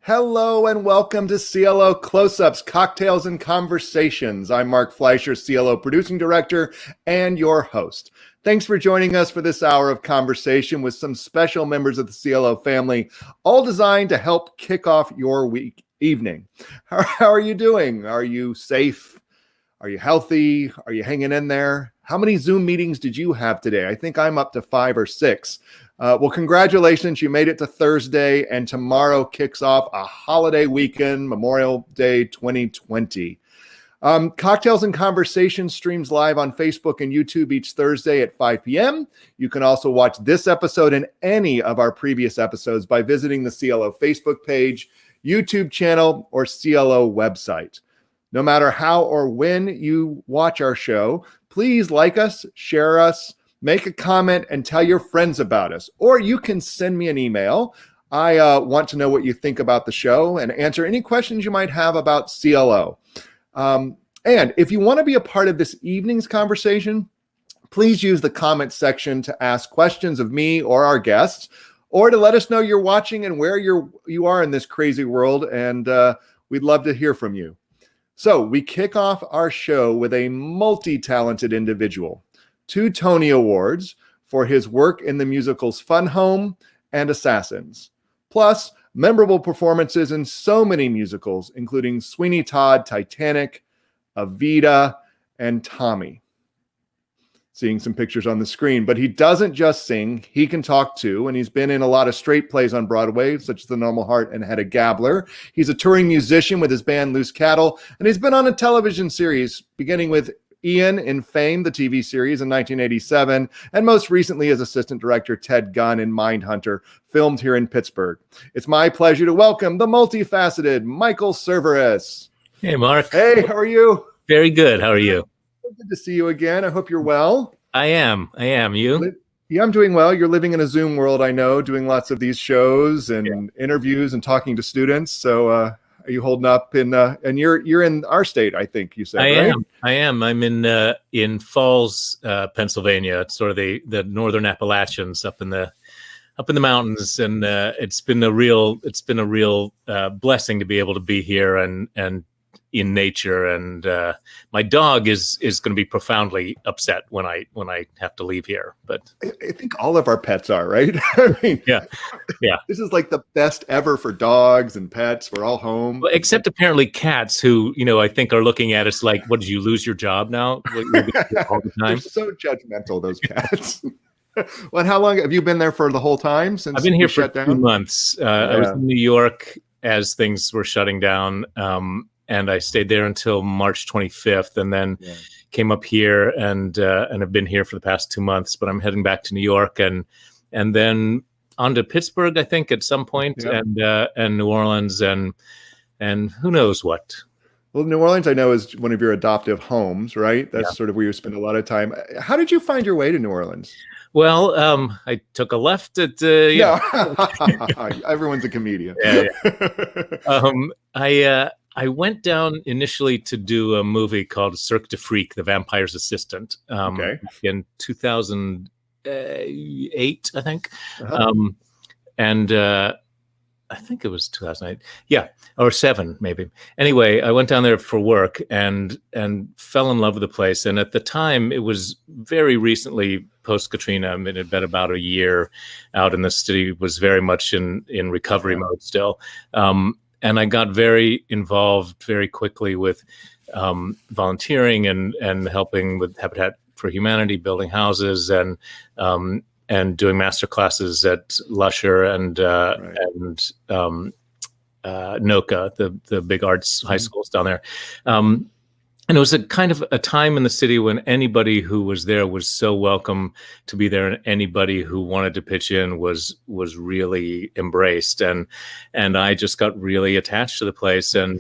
Hello and welcome to CLO Close-Ups, Cocktails and Conversations. I'm Mark Fleischer, CLO Producing Director and your host. Thanks for joining us for this hour of conversation with some special members of the CLO family, all designed to help kick off your evening. How are you doing? Are you safe? Are you healthy? Are you hanging in there? How many Zoom meetings did you have today? I think I'm up to 5 or 6. Well, congratulations. You made it to Thursday, and tomorrow kicks off a holiday weekend, Memorial Day 2020. Cocktails and Conversations streams live on Facebook and YouTube each Thursday at 5 p.m. You can also watch this episode and any of our previous episodes by visiting the CLO Facebook page, YouTube channel, or CLO website. No matter how or when you watch our show, please like us, share us, make a comment, and tell your friends about us. Or you can send me an email. I want to know what you think about the show and answer any questions you might have about CLO. And if you want to be a part of this evening's conversation, please use the comment section to ask questions of me or our guests, or to let us know you're watching and where you are in this crazy world, and we'd love to hear from you. So we kick off our show with a multi-talented individual. 2 Tony Awards for his work in the musicals Fun Home and Assassins, plus memorable performances in so many musicals, including Sweeney Todd, Titanic, Evita, and Tommy. Seeing some pictures on the screen, but he doesn't just sing, he can talk too, and he's been in a lot of straight plays on Broadway, such as The Normal Heart and Hedda Gabler. He's a touring musician with his band Loose Cattle, and he's been on a television series, beginning with Ian in Fame, the TV series in 1987, and most recently as assistant director Ted Gunn in Mindhunter, filmed here in Pittsburgh. It's my pleasure to welcome the multifaceted Michael Cerveris. Hey, Mark. Hey, how are you? Very good. How are you? Good to see you again. I hope you're well. I am. You? Yeah, I'm doing well. You're living in a Zoom world, I know, doing lots of these shows and interviews and talking to students. So are you holding up and you're in our state, I think you said, right? I am. I'm in Falls, Pennsylvania. It's sort of the northern Appalachians up in the mountains, and it's been a real blessing to be able to be here and in nature, and my dog is going to be profoundly upset when I have to leave here. But I think all of our pets are, right? I mean, yeah. This is like the best ever for dogs and pets. We're all home, well, except apparently cats, who I think are looking at us like, "What, did you lose your job now?" All the time. They're so judgmental, those cats. Well, how long have you been there for? The whole time since I've been here for shut down? 2 months. I was in New York as things were shutting down. And I stayed there until March 25th, and then came up here and have been here for the past 2 months. But I'm heading back to New York and then on to Pittsburgh, I think, at some point, and New Orleans and who knows what. Well, New Orleans, I know, is one of your adoptive homes, right? That's sort of where you spend a lot of time. How did you find your way to New Orleans? Well, I took a left at everyone's a comedian. I went down initially to do a movie called Cirque du Freak, The Vampire's Assistant, in 2008, I think. And I think it was 2008. Yeah, or 7 maybe. Anyway, I went down there for work and fell in love with the place. And at the time, it was very recently post-Katrina. I mean, it had been about a year out, and the city was very much in recovery mode still. And I got very involved very quickly with volunteering and helping with Habitat for Humanity, building houses, and doing master classes at Lusher and NOCA, the big arts high schools down there. And it was a kind of a time in the city when anybody who was there was so welcome to be there, and anybody who wanted to pitch in was really embraced. And I just got really attached to the place. And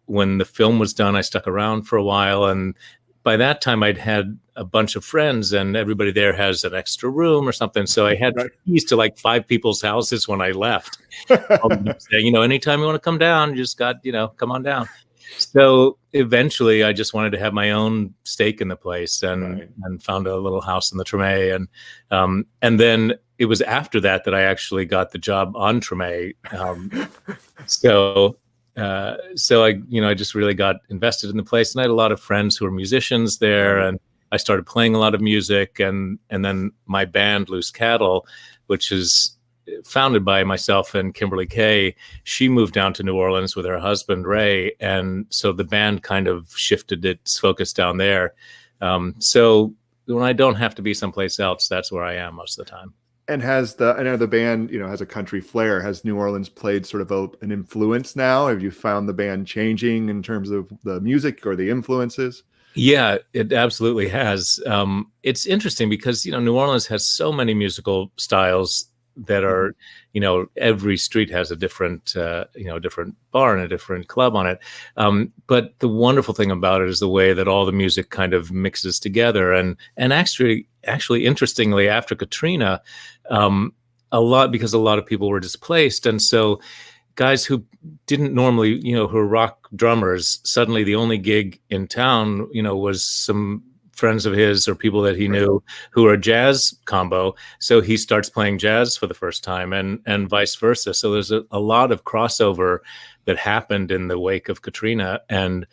when the film was done, I stuck around for a while. And by that time, I'd had a bunch of friends, and everybody there has an extra room or something. So I had keys to like 5 people's houses when I left. Saying, anytime you want to come down, you just got, come on down. So eventually I just wanted to have my own stake in the place, Right. and found a little house in the Treme. And then it was after that that I actually got the job on Treme. So I, I just really got invested in the place, and I had a lot of friends who were musicians there, Right. and I started playing a lot of music, and then my band Loose Cattle, which is founded by myself and Kimberly Kay, she moved down to New Orleans with her husband Ray, and so the band kind of shifted its focus down there. So when I don't have to be someplace else, that's where I am most of the time. And I know the band, has a country flair. Has New Orleans played sort of an influence now? Have you found the band changing in terms of the music or the influences? Yeah, it absolutely has. It's interesting because, New Orleans has so many musical styles that are, every street has a different, different bar and a different club on it. But the wonderful thing about it is the way that all the music kind of mixes together. And actually, interestingly, after Katrina, because a lot of people were displaced. And so guys who didn't normally, who are rock drummers, suddenly the only gig in town, was some friends of his or people that he knew who are a jazz combo. So he starts playing jazz for the first time, and vice versa. So there's a lot of crossover that happened in the wake of Katrina. And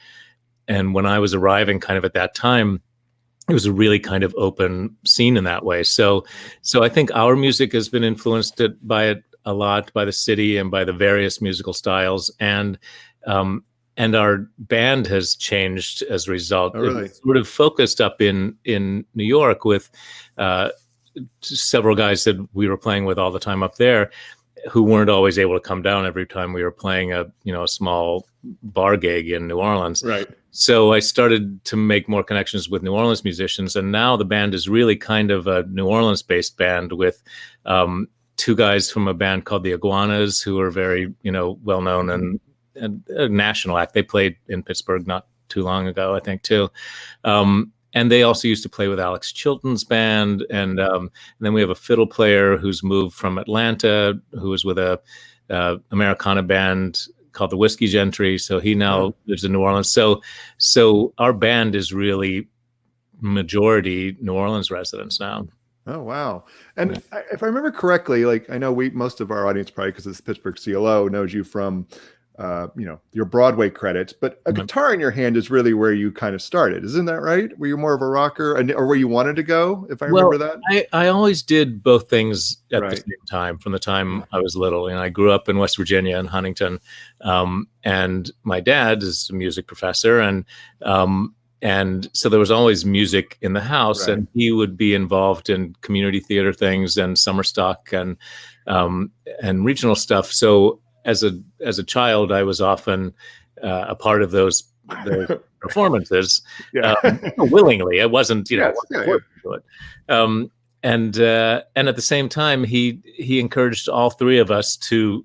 when I was arriving kind of at that time, it was a really kind of open scene in that way. So I think our music has been influenced by it a lot, by the city and by the various musical styles. And our band has changed as a result. Oh, really? It's sort of focused up in New York with several guys that we were playing with all the time up there, who weren't always able to come down every time we were playing a small bar gig in New Orleans. Right. So I started to make more connections with New Orleans musicians, and now the band is really kind of a New Orleans-based band with two guys from a band called the Iguanas, who are very, well-known and a national act. They played in Pittsburgh not too long ago, I think, too. And they also used to play with Alex Chilton's band. And then we have a fiddle player who's moved from Atlanta, who was with a Americana band called the Whiskey Gentry. So he now lives in New Orleans. So our band is really majority New Orleans residents now. Oh, wow. And if I remember correctly, like I know most of our audience, probably because it's Pittsburgh CLO, knows you from, your Broadway credits, but a guitar in your hand is really where you kind of started. Isn't that right? Were you more of a rocker, or where you wanted to go, if I remember that? I always did both things at the Right. same time from the time I was little. And I grew up in West Virginia in Huntington. And my dad is a music professor, and so there was always music in the house, Right. and he would be involved in community theater things and summer stock and regional stuff. So as a child, I was often a part of those performances. Willingly. I wasn't, Yes. to it. And at the same time, he encouraged all three of us to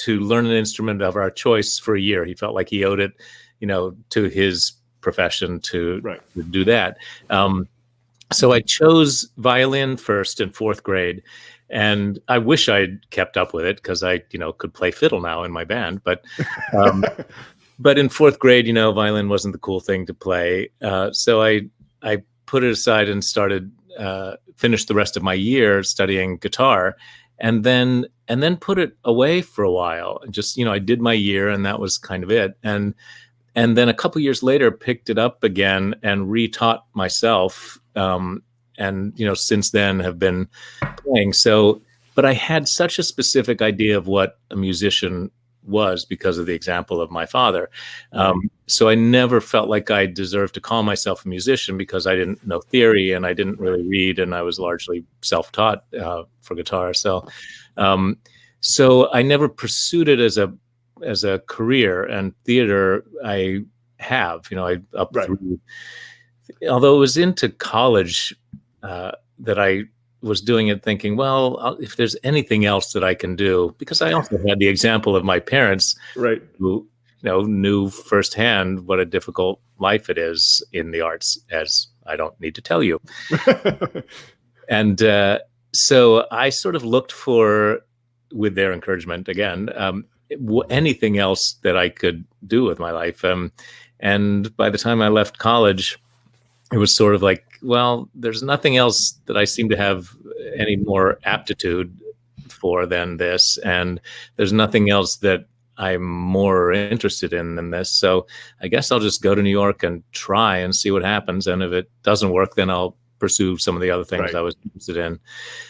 learn an instrument of our choice for a year. He felt like he owed it, to his profession to do that. So I chose violin first in fourth grade. And I wish I'd kept up with it because I, could play fiddle now in my band. But in fourth grade, violin wasn't the cool thing to play. So I put it aside and finished the rest of my year studying guitar, and then put it away for a while. Just, I did my year, and that was kind of it. And then a couple years later, picked it up again and retaught myself. And since then have been playing. But I had such a specific idea of what a musician was because of the example of my father. So I never felt like I deserved to call myself a musician because I didn't know theory and I didn't really read, and I was largely self-taught for guitar. So I never pursued it as a career, and theater I have, through, although it was into college that I was doing it thinking, well, if there's anything else that I can do, because I also had the example of my parents who, knew firsthand what a difficult life it is in the arts, as I don't need to tell you. And so I sort of looked for, with their encouragement again, anything else that I could do with my life. And by the time I left college, it was sort of like, well, there's nothing else that I seem to have any more aptitude for than this. And there's nothing else that I'm more interested in than this. So I guess I'll just go to New York and try and see what happens. And if it doesn't work, then I'll pursue some of the other things I was interested in.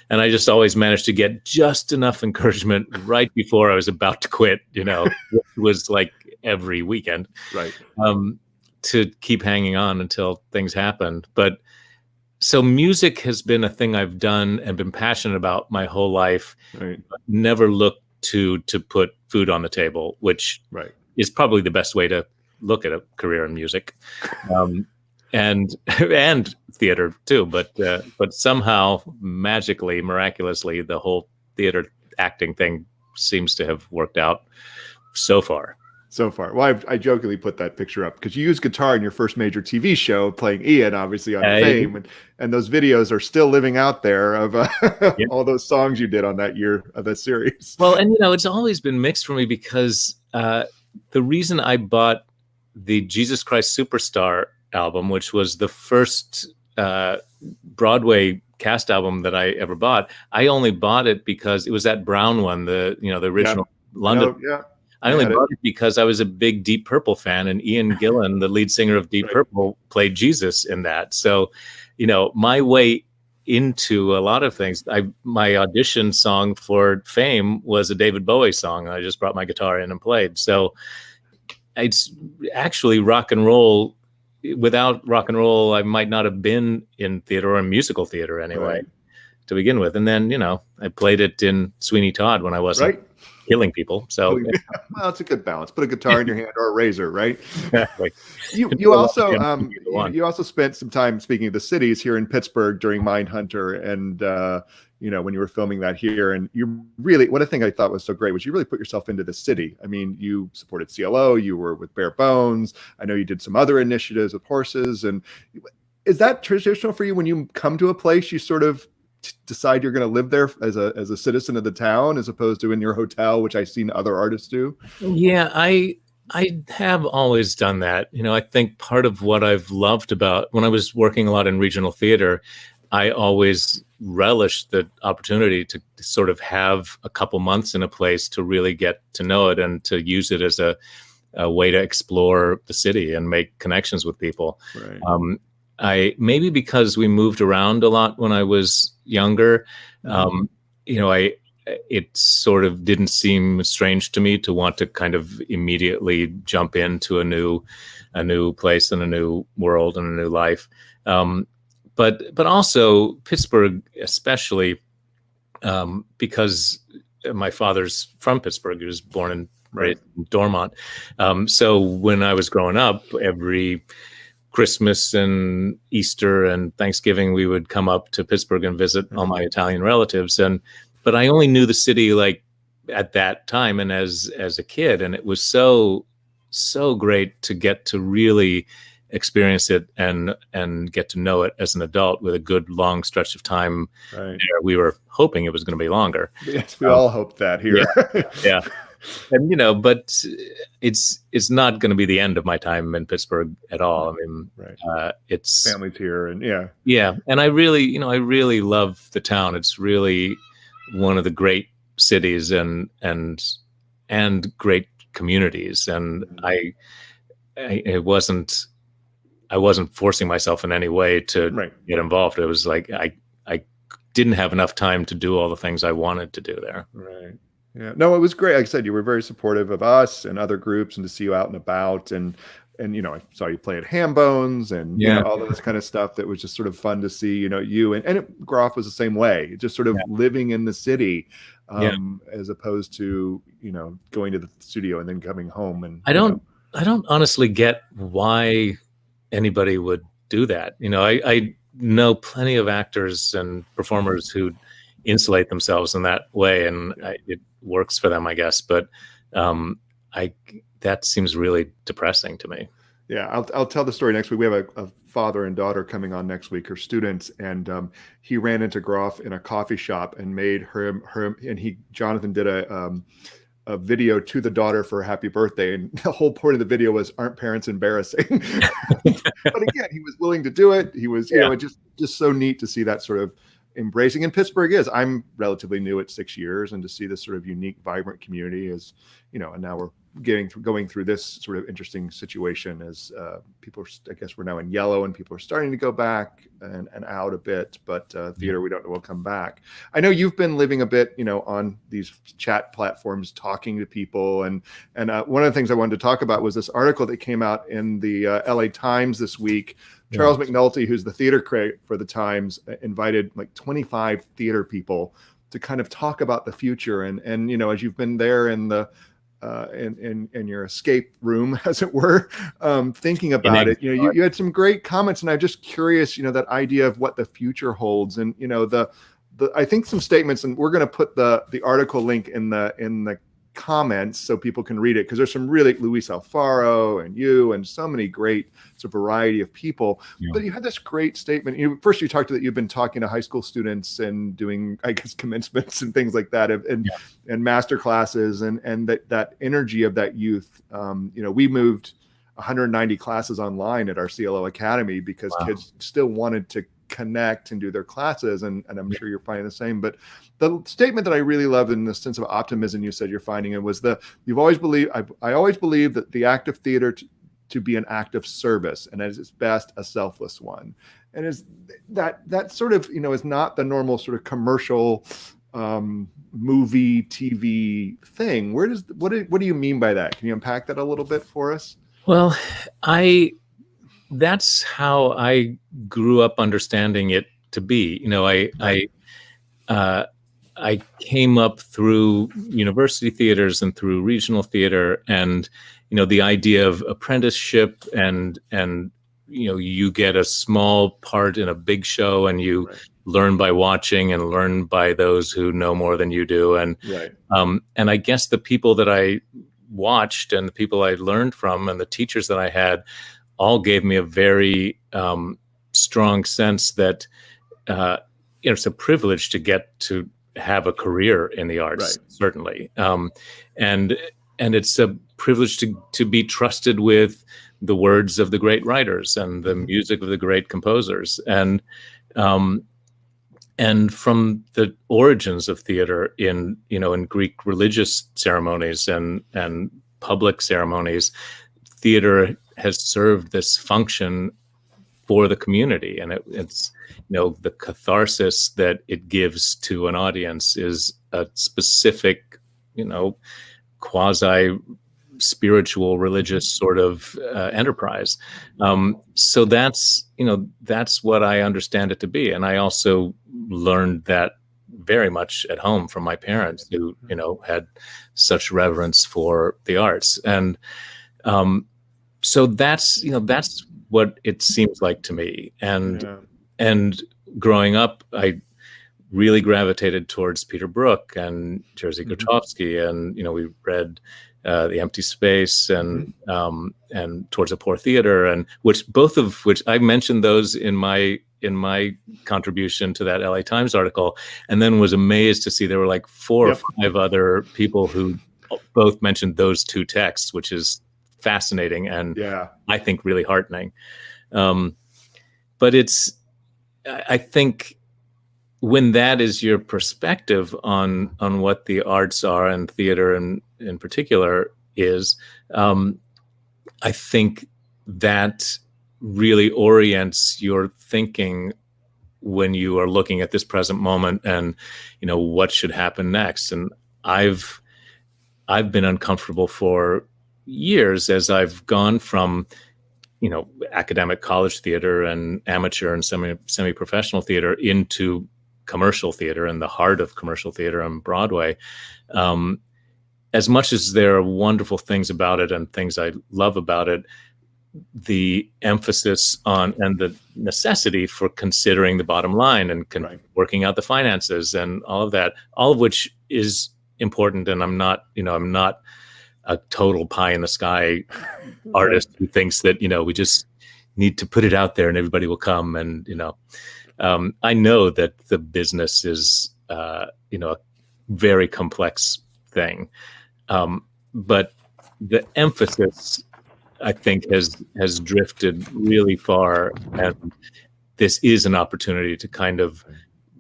And I just always managed to get just enough encouragement right before I was about to quit, which was like every weekend. Right. To keep hanging on until things happened. But so music has been a thing I've done and been passionate about my whole life. Right. Never looked to put food on the table, which is probably the best way to look at a career in music, and theater too. But somehow, magically, miraculously, the whole theater acting thing seems to have worked out so far. Well, I jokingly put that picture up because you used guitar in your first major TV show, playing Ian, obviously on Fame, and those videos are still living out there of all those songs you did on that year of that series. Well, and it's always been mixed for me because the reason I bought the Jesus Christ Superstar album, which was the first Broadway cast album that I ever bought, I only bought it because it was that brown one, the original London. I only bought it because I was a big Deep Purple fan, and Ian Gillan, the lead singer of Deep Purple, played Jesus in that. So, my way into a lot of things, my audition song for Fame was a David Bowie song. I just brought my guitar in and played. So it's actually rock and roll. Without rock and roll, I might not have been in theater or in musical theater anyway to begin with. And then, I played it in Sweeney Todd when I wasn't killing people. So well, it's a good balance. Put a guitar in your hand or a razor, right? Exactly. You also spent some time, speaking of the cities, here in Pittsburgh during Mindhunter, and when you were filming that here. And you really, one of the things I thought was so great was you really put yourself into the city. I mean, you supported CLO, you were with Bare Bones. I know you did some other initiatives with horses. And is that traditional for you when you come to a place, you sort of decide you're going to live there as a citizen of the town, as opposed to in your hotel, which I've seen other artists do? Yeah, I have always done that. I think part of what I've loved about when I was working a lot in regional theater, I always relished the opportunity to sort of have a couple months in a place to really get to know it and to use it as a way to explore the city and make connections with people. Right. Maybe because we moved around a lot when I was younger, it sort of didn't seem strange to me to want to kind of immediately jump into a new place and a new world and a new life. But also Pittsburgh, especially because my father's from Pittsburgh. He was born and raised in Dormont. So when I was growing up, every Christmas and Easter and Thanksgiving, we would come up to Pittsburgh and visit all my Italian relatives. But I only knew the city like at that time and as a kid. And it was so great to get to really experience it and get to know it as an adult with a good long stretch of time. There. We were hoping it was going to be longer. Yes, we all hoped that here. Yeah. And but it's not going to be the end of my time in Pittsburgh at all. I mean, it's family's here, and and I really love the town. It's really one of the great cities and great communities. And I wasn't forcing myself in any way to get involved. It was like I didn't have enough time to do all the things I wanted to do there. Right. Yeah, no, it was great. Like I said, you were very supportive of us and other groups, and to see you out and about, and I saw you play at Hambones and all of this kind of stuff that was just sort of fun to see. You and Groff was the same way, just sort of living in the city, as opposed to going to the studio and then coming home. And I don't honestly get why anybody would do that. I know plenty of actors and performers who insulate themselves in that way, and it works for them, I guess. But that seems really depressing to me. Yeah, I'll tell the story next week. We have a father and daughter coming on next week, her students, and he ran into Groff in a coffee shop and made her and Jonathan did a video to the daughter for a happy birthday, and the whole point of the video was, "Aren't parents embarrassing?" But again, he was willing to do it. He was, it just so neat to see that sort of embracing. And Pittsburgh is, I'm relatively new at 6 years, and to see this sort of unique, vibrant community is, and now we're going through this sort of interesting situation as people, I guess we're now in yellow and people are starting to go back and out a bit, but theater, we don't know will come back. I know you've been living a bit, on these chat platforms, talking to people. And one of the things I wanted to talk about was this article that came out in the LA Times this week. Charles McNulty, who's the theater critic for the Times, invited like 25 theater people to kind of talk about the future. And as you've been there in the in your escape room, as it were, thinking about it, you had some great comments, and I'm just curious, that idea of what the future holds, and I think some statements, and we're going to put the article link in the comments so people can read it, because there's some really, Luis Alfaro and you and so many great, it's a variety of people. But you had this great statement. First you talked that you've been talking to high school students and doing, I guess, commencements and things like that, and master classes, and that energy of that youth. We moved 190 classes online at our CLO Academy because kids still wanted to connect and do their classes, and I'm sure you're finding the same. But the statement that I really loved, in the sense of optimism you said you're finding, it was I always believe that the act of theater to be an act of service, and at its best a selfless one. And is that sort of is not the normal sort of commercial movie TV thing. What do you mean by that? Can you unpack that a little bit for us? Well, that's how I grew up understanding it to be. I came up through university theaters and through regional theater, and the idea of apprenticeship, and you get a small part in a big show, and you learn by watching and learn by those who know more than you do, and I guess the people that I watched and the people I learned from and the teachers that I had all gave me a very strong sense that it's a privilege to get to have a career in the arts, certainly, and it's a privilege to be trusted with the words of the great writers and the music of the great composers, and from the origins of theater in Greek religious ceremonies and public ceremonies, theater has served this function for the community, and it's the catharsis that it gives to an audience is a specific quasi spiritual religious sort of enterprise. So that's what I understand it to be, and I also learned that very much at home from my parents, who had such reverence for the arts, and so that's what it seems like to me. And growing up, I really gravitated towards Peter Brook and Jerzy Grotowski, and we read The Empty Space and Towards a Poor Theater, and both of which I mentioned those in my contribution to that LA Times article, and then was amazed to see there were like 4 or 5 other people who both mentioned those 2 texts, which is fascinating and I think really heartening. But I think when that is your perspective on what the arts are, and theater in particular is, I think that really orients your thinking when you are looking at this present moment and what should happen next. And I've been uncomfortable for years as I've gone from academic college theater and amateur and semi-professional theater into commercial theater, and the heart of commercial theater on Broadway. As much as there are wonderful things about it and things I love about it, the emphasis on and the necessity for considering the bottom line and working out the finances and all of that, all of which is important. And I'm not a total pie in the sky artist who thinks that, we just need to put it out there and everybody will come. And, I know that the business is, a very complex thing. But the emphasis, I think, has drifted really far, and this is an opportunity to kind of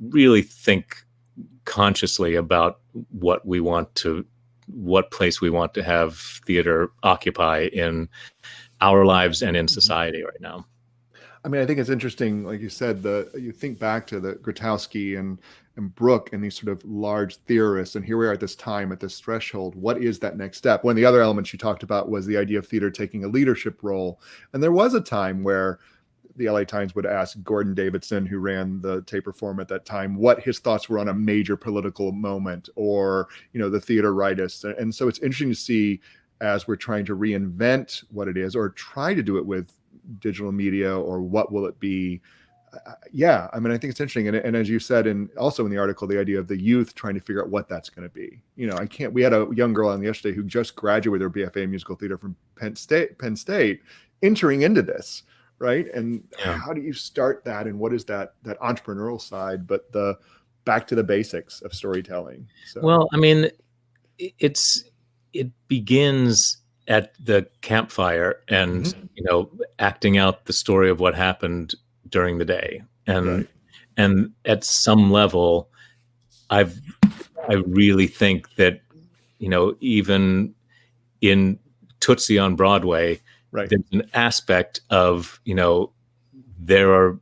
really think consciously about what place we want to have theater occupy in our lives and in society right now. I mean, I think it's interesting, like you said, you think back to the Grotowski and Brooke and these sort of large theorists, and here we are at this time, at this threshold. What is that next step? One of the other elements you talked about was the idea of theater taking a leadership role. And there was a time where the LA Times would ask Gordon Davidson, who ran the tape reform at that time, what his thoughts were on a major political moment, or, the theater rightists. And so it's interesting to see, as we're trying to reinvent what it is, or try to do it with digital media, or what will it be? Yeah, I mean, I think it's interesting. And as you said, and also in the article, the idea of the youth trying to figure out what that's going to be. We had a young girl on yesterday who just graduated with her BFA in musical theater from Penn State, entering into this, right? And how do you start that? And what is that entrepreneurial side, but the back to the basics of storytelling? So. Well, I mean, it begins at the campfire and, acting out the story of what happened during the day. And at some level, I really think that, even in Tootsie on Broadway, there's an aspect of, there are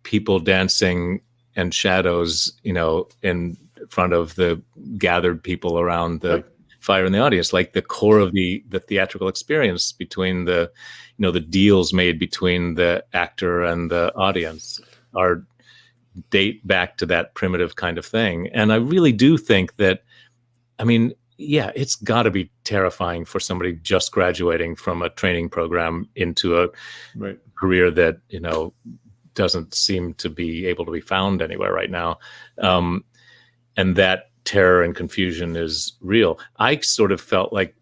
people dancing and shadows, in front of the gathered people around the fire in the audience, like the core of the theatrical experience between the deals made between the actor and the audience date back to that primitive kind of thing. And I really do think that, I mean, it's got to be terrifying for somebody just graduating from a training program into a career that, doesn't seem to be able to be found anywhere right now. And that terror and confusion is real. I sort of felt like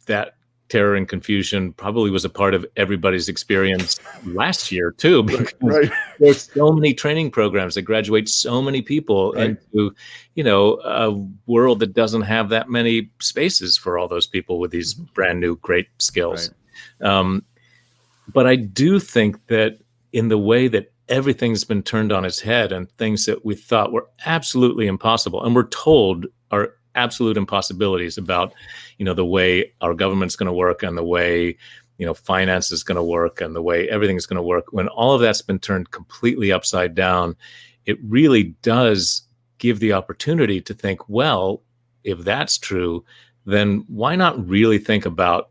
that terror and confusion probably was a part of everybody's experience last year too, because there's so many training programs that graduate so many people into, a world that doesn't have that many spaces for all those people with these brand new great skills. But I do think that in the way that everything's been turned on its head, and things that we thought were absolutely impossible and we're told are absolute impossibilities about, the way our government's going to work, and the way, finance is going to work, and the way everything's going to work. When all of that's been turned completely upside down, it really does give the opportunity to think, well, if that's true, then why not really think about,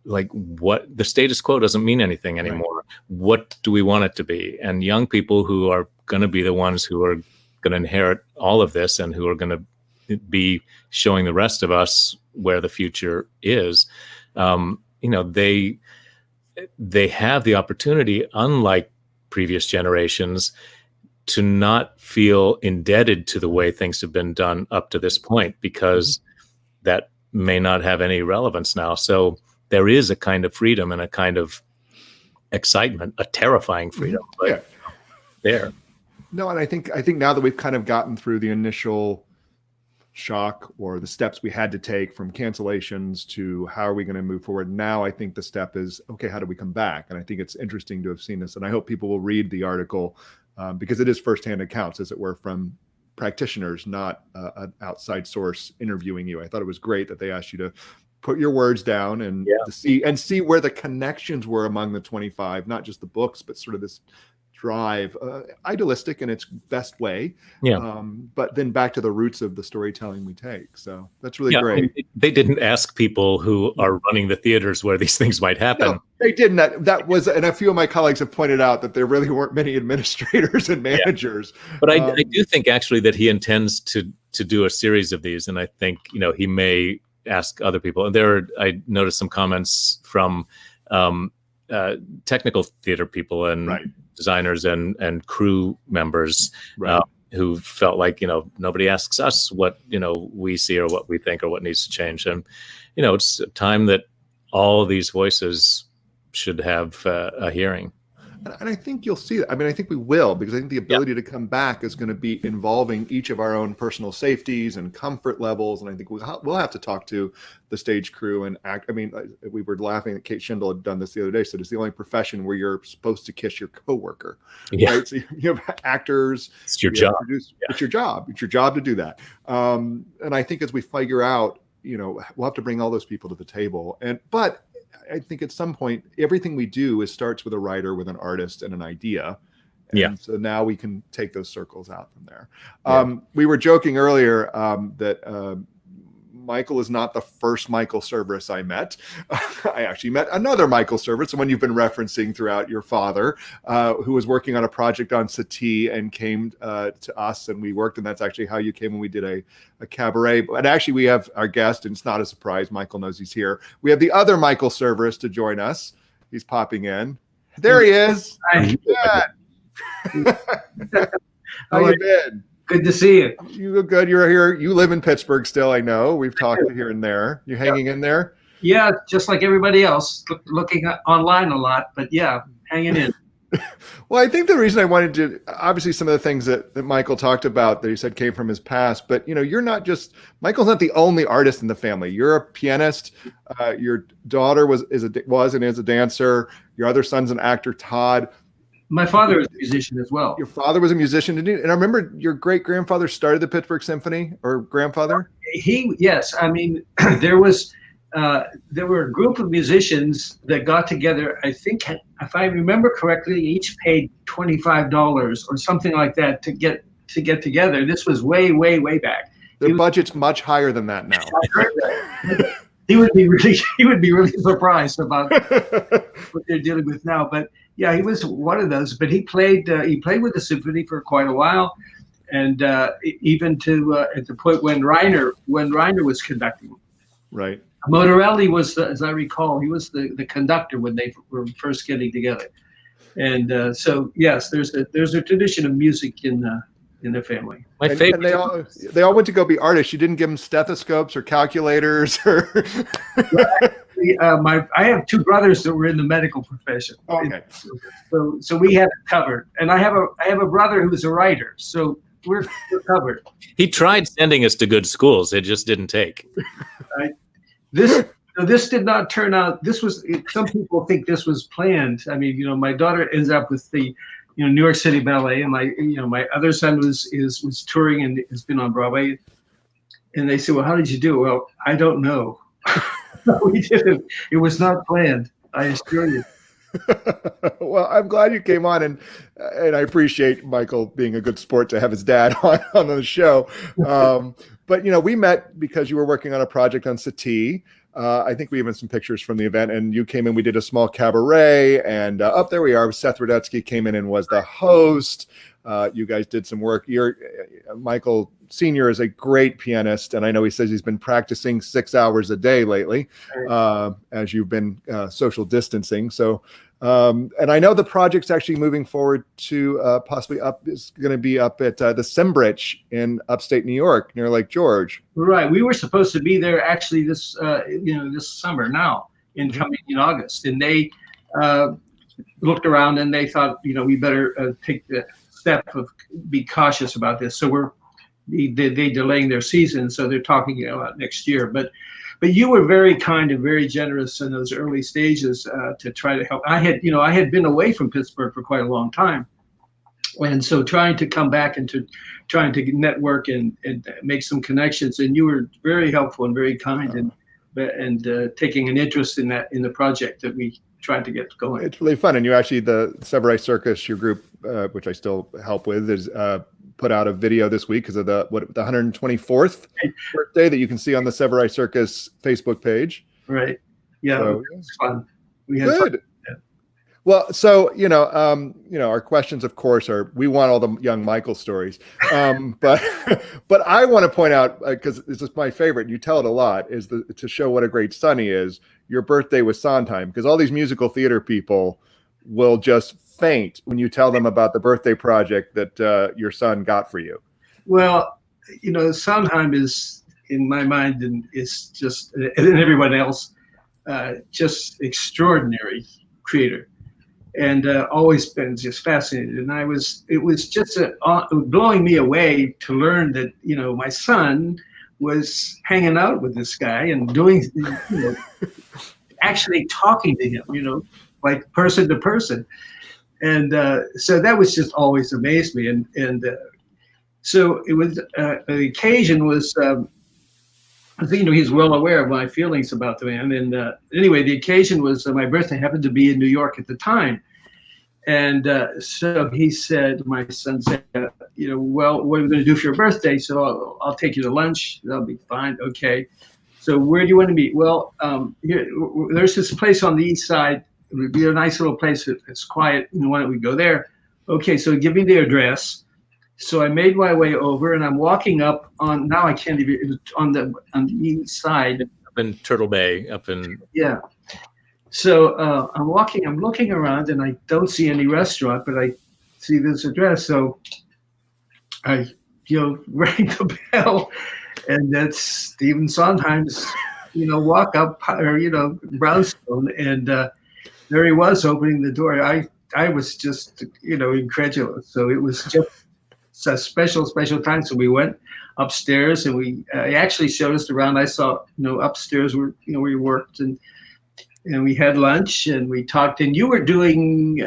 like, what the status quo doesn't mean anything anymore. What do we want it to be? And young people who are going to be the ones who are going to inherit all of this, and who are going to be showing the rest of us where the future is, they have the opportunity, unlike previous generations, to not feel indebted to the way things have been done up to this point, because that may not have any relevance now. So there is a kind of freedom and a kind of excitement, a terrifying freedom. But there. No, and I think now that we've kind of gotten through the initial shock, or the steps we had to take from cancellations to how are we going to move forward, now I think the step is, okay, how do we come back? And I think it's interesting to have seen this, and I hope people will read the article, because it is firsthand accounts, as it were, from practitioners, not an outside source interviewing you. I thought it was great that they asked you to put your words down and to see where the connections were among the 25, not just the books, but sort of this drive, idealistic in its best way. But then back to the roots of the storytelling we take. So that's really great. I mean, they didn't ask people who are running the theaters where these things might happen. No, they didn't. That was, and a few of my colleagues have pointed out that there really weren't many administrators and managers. But I do think actually that he intends to do a series of these, and I think he may ask other people. And I noticed some comments from technical theater people and designers and crew members who felt like, nobody asks us what, we see or what we think or what needs to change. And, it's a time that all of these voices should have a hearing. And I think you'll see that. I mean, I think we will, because I think the ability to come back is going to be involving each of our own personal safeties and comfort levels. And I think we'll have to talk to the stage crew and act. I mean, we were laughing that Kate Schindel had done this the other day. So it's the only profession where you're supposed to kiss your coworker. Yeah. Right? So you have actors. It's your job. It's your job. It's your job to do that. And I think as we figure out, we'll have to bring all those people to the table. But I think at some point, everything we do starts with a writer, with an artist, and an idea. And so now we can take those circles out from there. We were joking earlier that Michael is not the first Michael Cerveris I met. I actually met another Michael Cerveris, the one you've been referencing throughout, your father, who was working on a project on Satie and came to us, and we worked, and that's actually how you came when we did a cabaret. And actually, we have our guest, and it's not a surprise. Michael knows he's here. We have the other Michael Cerveris to join us. He's popping in. There he is. Hi. How you been? Good to see you. You look good. You're here. You live in Pittsburgh still, I know. We've talked here and there. You hanging in there? Yeah, just like everybody else, looking online a lot, but yeah, hanging in. Well, I think the reason I wanted to, obviously some of the things that Michael talked about that he said came from his past, but you're not just, Michael's not the only artist in the family. You're a pianist. Your daughter was and is a dancer. Your other son's an actor, Todd. My father is a musician as well. Your father was a musician, and I remember your great-grandfather started the Pittsburgh Symphony, or grandfather? Yes. I mean, there were a group of musicians that got together. I think, if I remember correctly, each paid $25 or something like that to get together. This was way, way, way back. The budget's much higher than that now. He would be really surprised about what they're dealing with now. But yeah, he was one of those. But he played with the symphony for quite a while, and even to at the point when Reiner was conducting. Right. Motorelli was, as I recall, he was the conductor when they were first getting together. And so yes, there's a tradition of music in the family. My favorite. And they all went to go be artists. You didn't give them stethoscopes or calculators or. I have two brothers that were in the medical profession. Okay. So we had it covered, and I have a brother who's a writer, so we're covered. He tried sending us to good schools. It just didn't take. This did not turn out. Some people think this was planned. I mean, my daughter ends up with the New York City Ballet, and my other son was touring and has been on Broadway. And they say, "Well, how did you do?" Well, I don't know. No, we didn't. It was not planned, I assure you. Well, I'm glad you came on, and I appreciate Michael being a good sport to have his dad on the show. But we met because you were working on a project on Satie. I think we even some pictures from the event, and you came in. We did a small cabaret, and up there we are. Seth Rudetsky came in and was the host. You guys did some work. Michael Sr. is a great pianist, and I know he says he's been practicing 6 hours a day lately, as you've been social distancing. So, and I know the project's actually moving forward to possibly is going to be up at the Simbridge in upstate New York near Lake George. Right. We were supposed to be there actually this summer now, coming in August, and they looked around and they thought, we better take the step of be cautious about this. So they delaying their season, so they're talking about next year. But you were very kind and very generous in those early stages to try to help. I had been away from Pittsburgh for quite a long time, and so trying to come back and trying to network and make some connections. And you were very helpful and very kind and taking an interest in the project that we tried to get going. It's really fun, and you actually, the Cerveris Circus, your group, which I still help with, is put out a video this week because of the 124th birthday that you can see on the Cerveris Circus Facebook page. Right. Yeah. So, it was fun. We had good. fun. Yeah. Well, so our questions, of course, are we want all the young Michael stories, but I want to point out, because this is my favorite, and you tell it a lot, is to show what a great son he is. Your birthday was Sondheim, because all these musical theater people will just faint when you tell them about the birthday project that your son got for you. Well, Sondheim is, in my mind, and is just, and everyone else, just extraordinary creator. and always been just fascinated. And it was just blowing me away to learn that, you know, my son was hanging out with this guy and doing, you know, actually talking to him, you know, like person to person. And so that was just always amazed me. And so it was, the occasion was, I think, you know, he's well aware of my feelings about the man. And anyway, the occasion was my birthday happened to be in New York at the time. And so he said, my son said, you know, well, what are we going to do for your birthday? So I'll take you to lunch. That'll be fine. Okay. So where do you want to meet? Well, there's this place on the east side. It would be a nice little place. It's quiet. You know, why don't we go there? Okay. So give me the address. So I made my way over, and I'm walking up on, now I can't even, it was on the east side. Up in Turtle Bay, Yeah. So I'm looking around, and I don't see any restaurant, but I see this address. So I, you know, rang the bell, and that's Stephen Sondheim's, you know, walk up, or, you know, brownstone, and there he was opening the door. I was just, you know, incredulous. So it was just a special time. So we went upstairs, and he actually showed us around. I saw, you know, upstairs where, you know, we worked, and we had lunch, and we talked. And you were doing,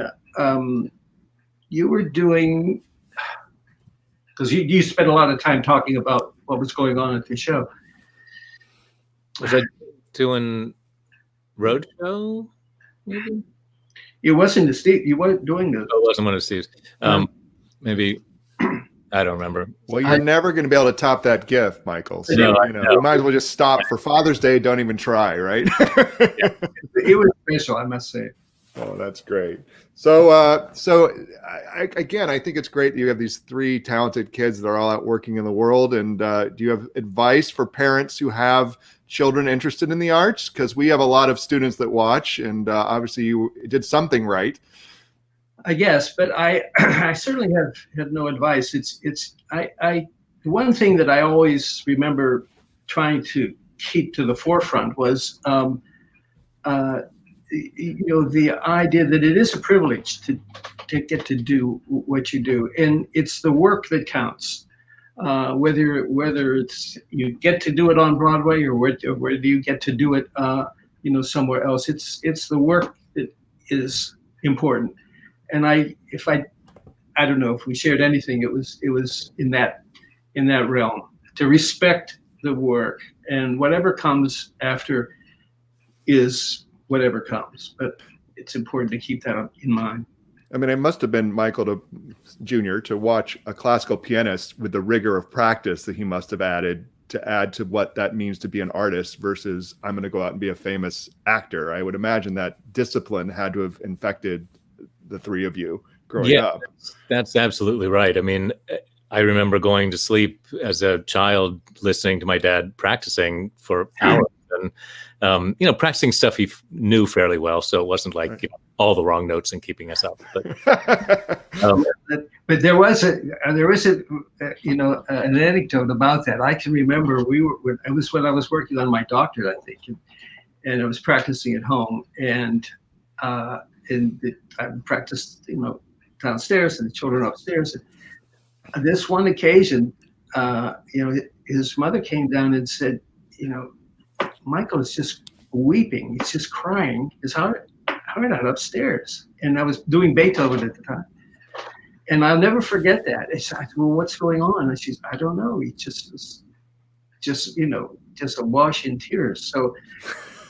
because you spent a lot of time talking about what was going on at the show. Was I doing roadshow? Maybe it wasn't the Steve. You weren't doing this. Oh, it wasn't one of Steve's. Maybe. I don't remember. Well, you're never going to be able to top that gift, Michael. So, No, you know, we might as well just stop for Father's Day. Don't even try, right? It was special, I must say. Oh, that's great. So, again, I think it's great that you have these three talented kids that are all out working in the world. And do you have advice for parents who have children interested in the arts? Because we have a lot of students that watch, and obviously you did something right. I guess, but I certainly have no advice. The one thing that I always remember trying to keep to the forefront was, you know, the idea that it is a privilege to get to do what you do, and it's the work that counts. Whether it's you get to do it on Broadway or whether you get to do it, you know, somewhere else. It's the work that is important. And I don't know if we shared anything. It was in that realm, to respect the work, and whatever comes after is whatever comes. But it's important to keep that in mind. I mean, it must have been Michael Jr. to watch a classical pianist with the rigor of practice that he must have added to what that means to be an artist versus I'm going to go out and be a famous actor. I would imagine that discipline had to have infected the three of you growing up. That's absolutely right. I mean, I remember going to sleep as a child listening to my dad practicing for hours, and you know, practicing stuff he knew fairly well, so it wasn't like, right, you know, all the wrong notes and keeping us up. But there was a you know, an anecdote about that. I can remember it was when I was working on my doctorate, I think, and I was practicing at home, and I practiced, you know, downstairs and the children upstairs. And this one occasion, you know, his mother came down and said, you know, Michael is just weeping. He's just crying his heart out upstairs. And I was doing Beethoven at the time. And I'll never forget that. I said, well, what's going on? And she's, I don't know. He just was you know, just awash in tears. So,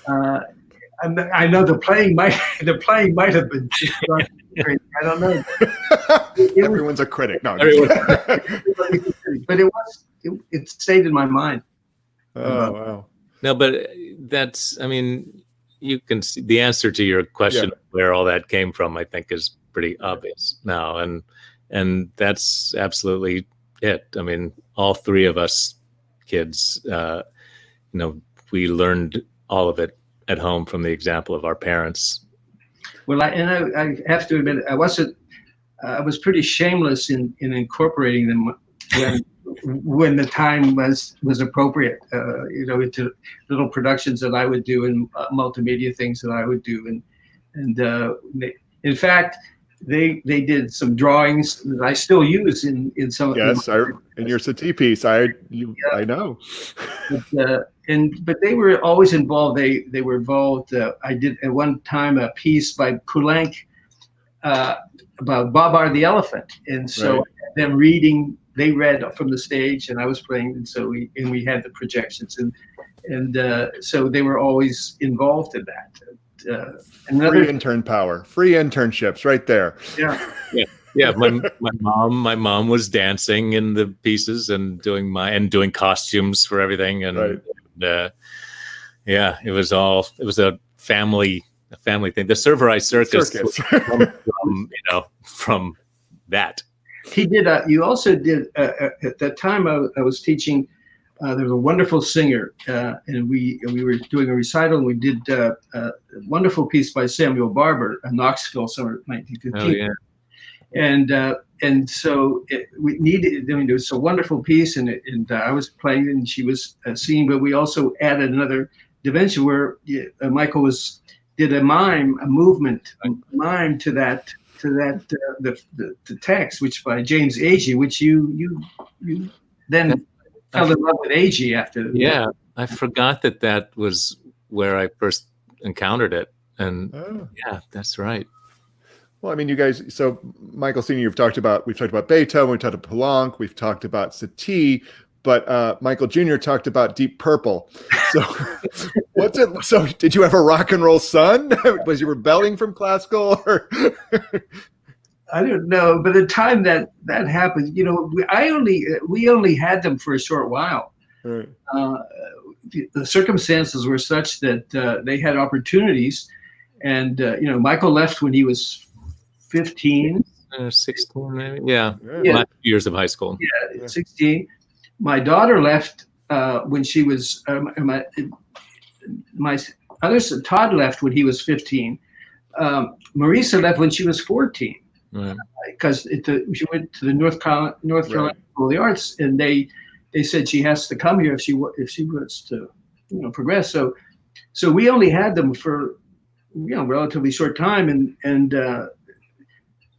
I know the playing might have been just crazy. I don't know. Everyone's a critic. No, but it stayed in my mind. Oh wow. No, but that's, I mean, you can see the answer to your question, where all that came from, I think, is pretty obvious now, and that's absolutely it. I mean, all three of us kids, you know, we learned all of it at home from the example of our parents. Well, I have to admit, I was pretty shameless in incorporating them when the time was appropriate, you know, into little productions that I would do and multimedia things that I would do, and In fact, they did some drawings that I still use in some. Yes, in your Satie piece, I know. But they were always involved. They were involved. I did at one time a piece by Poulenc about Babar the elephant, and so Right. them reading. They read from the stage, and I was playing, and so we had the projections, and so they were always involved in that. Free intern power, free internships, right there. Yeah. My mom was dancing in the pieces and doing costumes for everything, and Right. it was a family thing. The Cerveris circus. From that. He did. You also did at that time. I was teaching. There was a wonderful singer, and we were doing a recital. And we did a wonderful piece by Samuel Barber, Knoxville, summer 1915. Oh, yeah. And so we needed. I mean, it was a wonderful piece, and I was playing, and she was singing. But we also added another dimension where Michael did a mime to that. The text, which by James Agee, which you then fell in love with Agee after. Yeah, I forgot that was where I first encountered it, and yeah, that's right. Well, I mean, you guys. So, Michael Senior, we've talked about Beethoven, we've talked about Poulenc, we've talked about Satie, but Michael Jr. talked about Deep Purple. So, what's it? So, did you have a rock and roll son? Was you rebelling from classical? Or? I don't know, but the time that happened, we only had them for a short while. Right. The circumstances were such that they had opportunities, and Michael left when he was 15. 16, maybe. Yeah. Yeah. Years of high school. Yeah, 16. My daughter left when she was. My other son, Todd, left when he was 15. Marisa left when she was 14. Because she went to the North Carolina School of the Arts, and they said she has to come here if she wants to progress. So we only had them for relatively short time,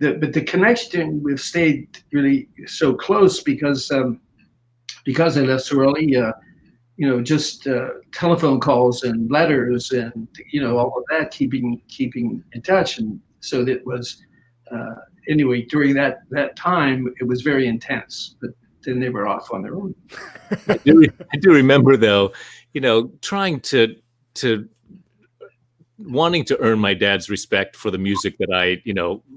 but the connection, we've stayed really so close because I left so early. Just telephone calls and letters and all of that, keeping in touch, and so that was. Anyway, during that time, it was very intense, but then they were off on their own. I do remember, though, trying to wanting to earn my dad's respect for the music that I,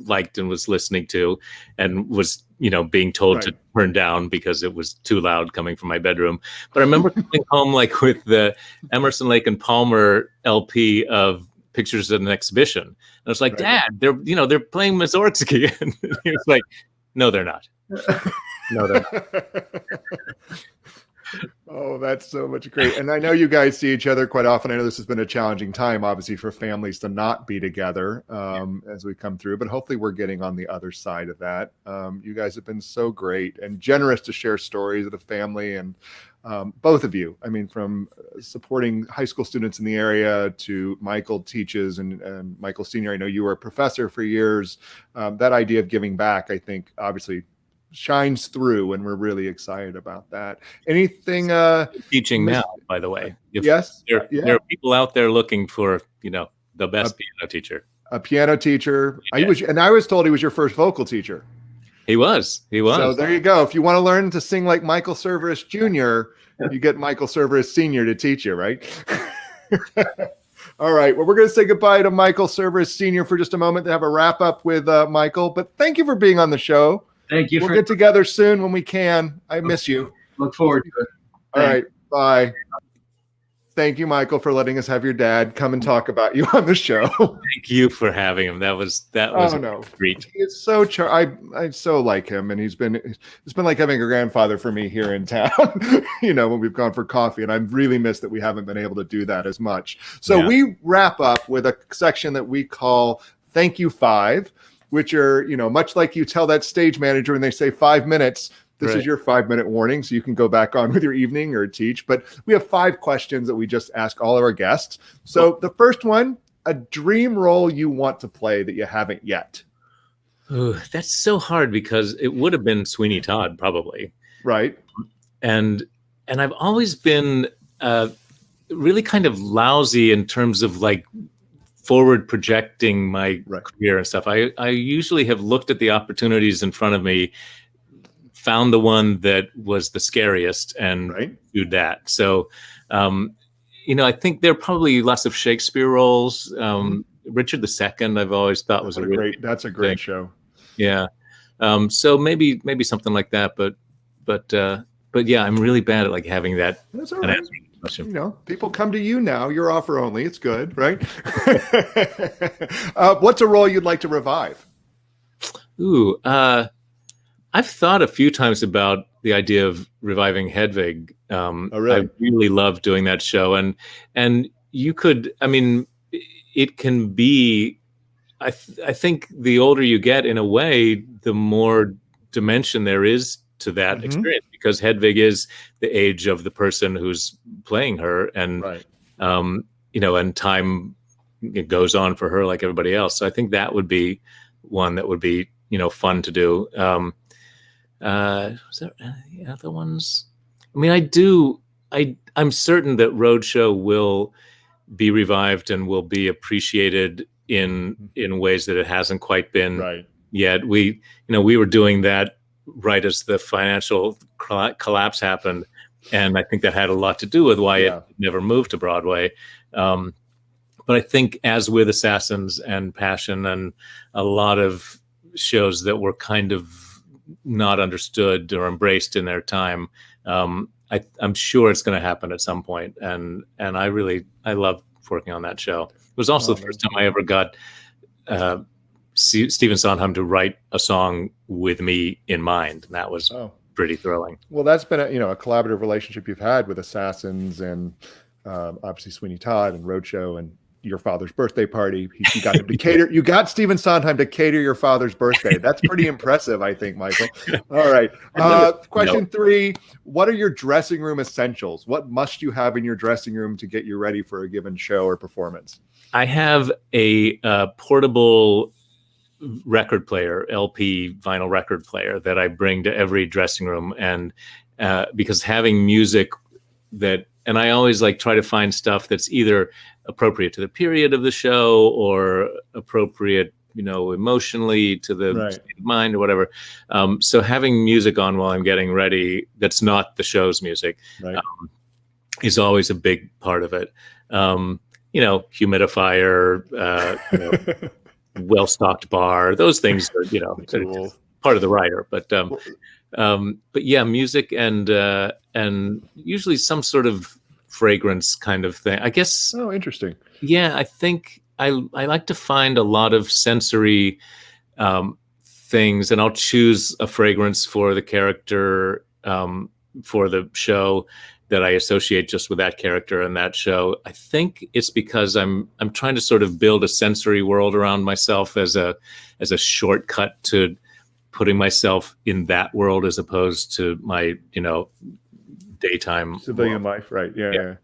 liked and was listening to, and was, being told to turn down because it was too loud coming from my bedroom. But I remember coming home with the Emerson, Lake and Palmer LP of Pictures of an Exhibition. And I was like, Dad, they're playing Mussorgsky. And he was like, no, they're not. No, they're not. Oh, that's so much great. And I know you guys see each other quite often. I know this has been a challenging time, obviously, for families to not be together as we come through, but hopefully we're getting on the other side of that. You guys have been so great and generous to share stories of the family, and both of you. I mean, from supporting high school students in the area to Michael teaches, and Michael Senior, I know you were a professor for years. That idea of giving back, I think, obviously shines through, and we're really excited about that. Anything teaching now, by the way? Yes, there are people out there looking for the best piano teacher. A piano teacher. Yeah. I was told he was your first vocal teacher. He was. So there you go. If you want to learn to sing like Michael Cerveris Jr., you get Michael Cerveris Sr. to teach you, right? All right. Well, we're going to say goodbye to Michael Cerveris Sr. for just a moment to have a wrap up with Michael. But thank you for being on the show. Thank you. We'll get together soon when we can. I miss you. Look forward to it. All right. Bye. Thank you, Michael, for letting us have your dad come and talk about you on the show. Thank you for having him. That was a treat. He's so I so like him, and it's been like having a grandfather for me here in town. When we've gone for coffee, and I've really missed that we haven't been able to do that as much. So we wrap up with a section that we call Thank You 5, which are much like you tell that stage manager when they say 5 minutes. This is your 5-minute warning, so you can go back on with your evening or teach. But we have 5 questions that we just ask all of our guests. So the first one a dream role you want to play that you haven't yet? Ooh, that's so hard because it would have been Sweeney Todd probably. Right. And I've always been really kind of lousy in terms of like forward projecting my career and stuff. I usually have looked at the opportunities in front of me, found the one that was the scariest, and do that. So, I think there are probably lots of Shakespeare roles. Richard II, I've always thought was that's a great show. Yeah. So maybe something like that, but yeah, I'm really bad at like having that. That's all right. People come to you now. You're offer only. It's good, right? What's a role you'd like to revive? Ooh, I've thought a few times about the idea of reviving Hedwig. Really? I really love doing that show, and you could. I mean, it can be. I think the older you get, in a way, the more dimension there is to that experience, because Hedwig is the age of the person who's playing her, and and time, it goes on for her like everybody else. So I think that would be one that would be fun to do. Was there any other ones? I mean, I'm certain that Roadshow will be revived and will be appreciated in ways that it hasn't quite been yet. We were doing that right as the financial collapse happened, and I think that had a lot to do with why it never moved to Broadway. But I think, as with Assassins and Passion and a lot of shows that were kind of not understood or embraced in their time, I'm sure it's going to happen at some point. And I love working on that show. It was also the first time I ever got Stephen Sondheim to write a song with me in mind. And that was pretty thrilling. Well, that's been a collaborative relationship you've had with Assassins and obviously Sweeney Todd and Roadshow and Your Father's Birthday Party. You got him to cater. You got Stephen Sondheim to cater your father's birthday. That's pretty impressive, I think, Michael. All right. Question 3. What are your dressing room essentials? What must you have in your dressing room to get you ready for a given show or performance? I have a portable record player, LP vinyl record player, that I bring to every dressing room. And because having music and I always try to find stuff that's either appropriate to the period of the show or appropriate, emotionally to the state of mind or whatever. So having music on while I'm getting ready, that's not the show's music, is always a big part of it. Humidifier, well-stocked bar, those things are, cool. Part of the writer, but yeah, music and usually some sort of fragrance kind of thing, I guess. Oh, interesting. Yeah, I think I like to find a lot of sensory things, and I'll choose a fragrance for the character, for the show, that I associate just with that character and that show. I think it's because I'm trying to sort of build a sensory world around myself as a shortcut to putting myself in that world as opposed to my, daytime civilian life. Right. Yeah.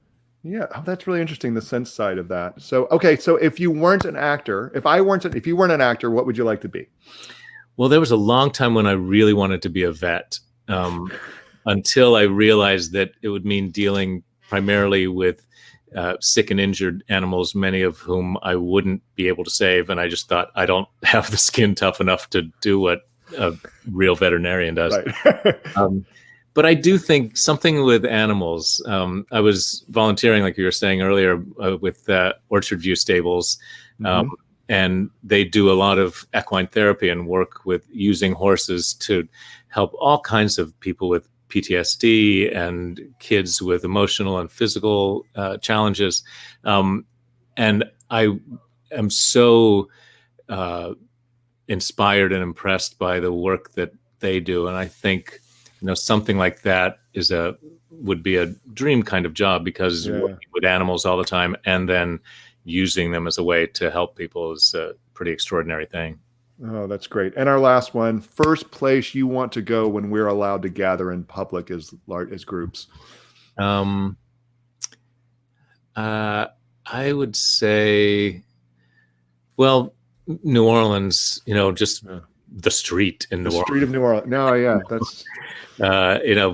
Oh, that's really interesting. The sense side of that. So, okay. So if you weren't an actor, if you weren't an actor, what would you like to be? Well, there was a long time when I really wanted to be a vet. Until I realized that it would mean dealing primarily with sick and injured animals, many of whom I wouldn't be able to save. And I just thought, I don't have the skin tough enough to do what a real veterinarian does. Right. But I do think something with animals. I was volunteering, like you were saying earlier, with Orchard View Stables. And they do a lot of equine therapy and work with using horses to help all kinds of people with PTSD and kids with emotional and physical challenges. And I am so inspired and impressed by the work that they do. And I think, something like that would be a dream kind of job, because working with animals all the time and then using them as a way to help people is a pretty extraordinary thing. Oh, that's great. And our last one, first place you want to go when we're allowed to gather in public as groups. I would say Well, New Orleans, just the street in New Orleans. The street of New Orleans. No, yeah, that's.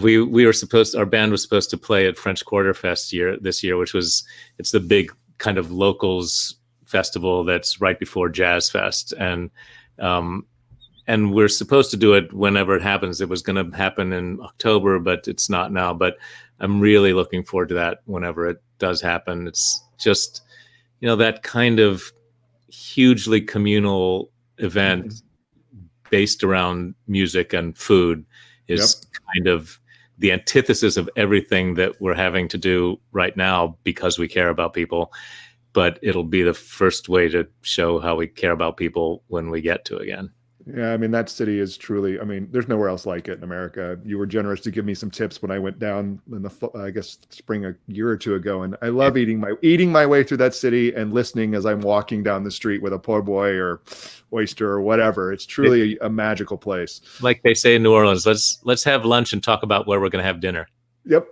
We were our band was supposed to play at French Quarter Fest this year, it's the big kind of locals festival that's right before Jazz Fest, and we're supposed to do it whenever it happens. It was going to happen in October, but it's not now. But I'm really looking forward to that whenever it does happen. It's just, that kind of hugely communal event based around music and food is kind of the antithesis of everything that we're having to do right now because we care about people. But it'll be the first way to show how we care about people when we get to again. Yeah, I mean, that city is truly, there's nowhere else like it in America. You were generous to give me some tips when I went down in the, spring a year or two ago. And I love eating my way through that city and listening as I'm walking down the street with a po' boy or oyster or whatever. It's truly a magical place. Like they say in New Orleans, let's have lunch and talk about where we're going to have dinner. Yep.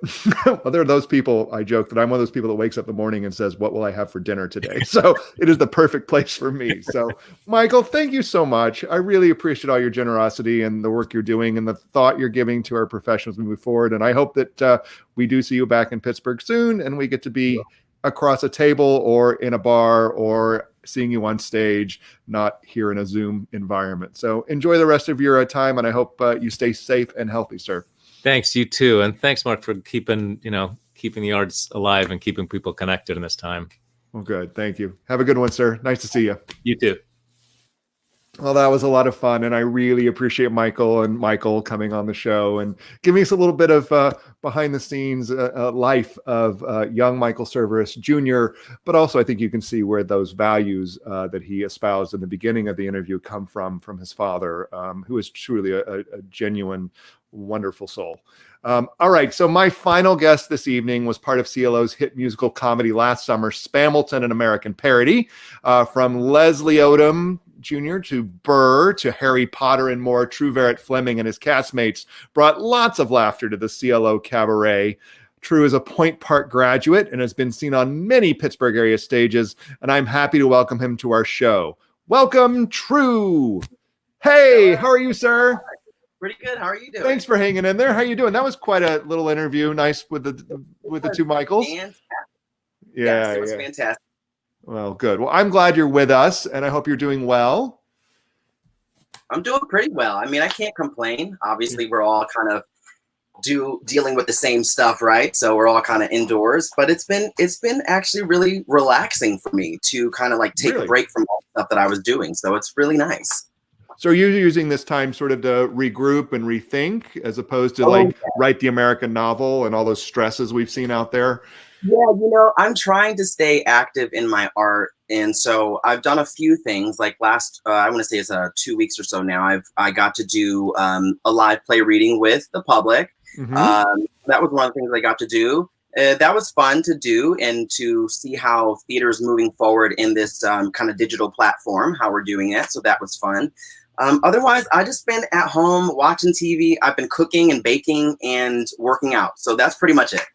Well, there are those people, I joke that I'm one of those people that wakes up in the morning and says, what will I have for dinner today? So it is the perfect place for me. So Michael, thank you so much. I really appreciate all your generosity and the work you're doing and the thought you're giving to our professionals as we move forward. And I hope that we do see you back in Pittsburgh soon and we get to be across a table or in a bar or seeing you on stage, not here in a Zoom environment. So enjoy the rest of your time. And I hope you stay safe and healthy, sir. Thanks, you too. And thanks, Mark, for keeping the arts alive and keeping people connected in this time. Well, good. Thank you. Have a good one, sir. Nice to see you. You too. Well, that was a lot of fun. And I really appreciate Michael coming on the show and giving us a little bit of behind the scenes life of young Michael Cerveris Jr. But also I think you can see where those values that he espoused in the beginning of the interview come from his father, who is truly a genuine wonderful soul. All right. So my final guest this evening was part of CLO's hit musical comedy last summer, Spamilton, an American Parody, from Leslie Odom Jr. to Burr to Harry Potter and more. Tru Verret-Fleming and his castmates brought lots of laughter to the CLO Cabaret. Tru is a Point Park graduate and has been seen on many Pittsburgh area stages, and I'm happy to welcome him to our show. Welcome, Tru. Hey, how are you, sir? Pretty good. How are you doing? Thanks for hanging in there. How you doing? That was quite a little interview. Nice with the two Michaels. Fantastic. Yeah, yes, it was fantastic. Well, good. Well, I'm glad you're with us, and I hope you're doing well. I'm doing pretty well. I mean, I can't complain. Obviously, we're all kind of dealing with the same stuff, right? So we're all kind of indoors, but it's been actually really relaxing for me to kind of like take a break from all the stuff that I was doing. So it's really nice. So are you using this time sort of to regroup and rethink as opposed to write the American novel and all those stresses we've seen out there? Yeah, I'm trying to stay active in my art. And so I've done a few things like last, I want to say it's 2 weeks or so now. I got to do a live play reading with the public. Mm-hmm. That was one of the things I got to do. That was fun to do and to see how theater is moving forward in this kind of digital platform, how we're doing it. So that was fun. Otherwise, I just been at home watching TV. I've been cooking and baking and working out. So that's pretty much it.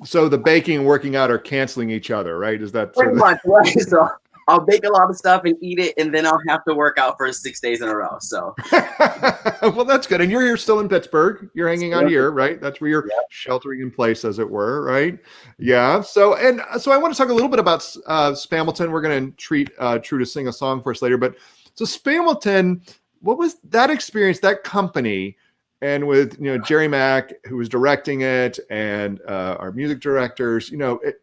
So the baking and working out are canceling each other, right? Is that pretty much right? So I'll bake a lot of stuff and eat it, and then I'll have to work out for 6 days in a row. So, well, that's good. And you're here still in Pittsburgh. You're hanging out here, right? That's where you're sheltering in place, as it were, right? Yeah. So I want to talk a little bit about Spamilton. We're going to treat Tru to sing a song for us later, but so Spamilton, what was that experience? That company. And with Jerry Mack, who was directing it, and our music directors, that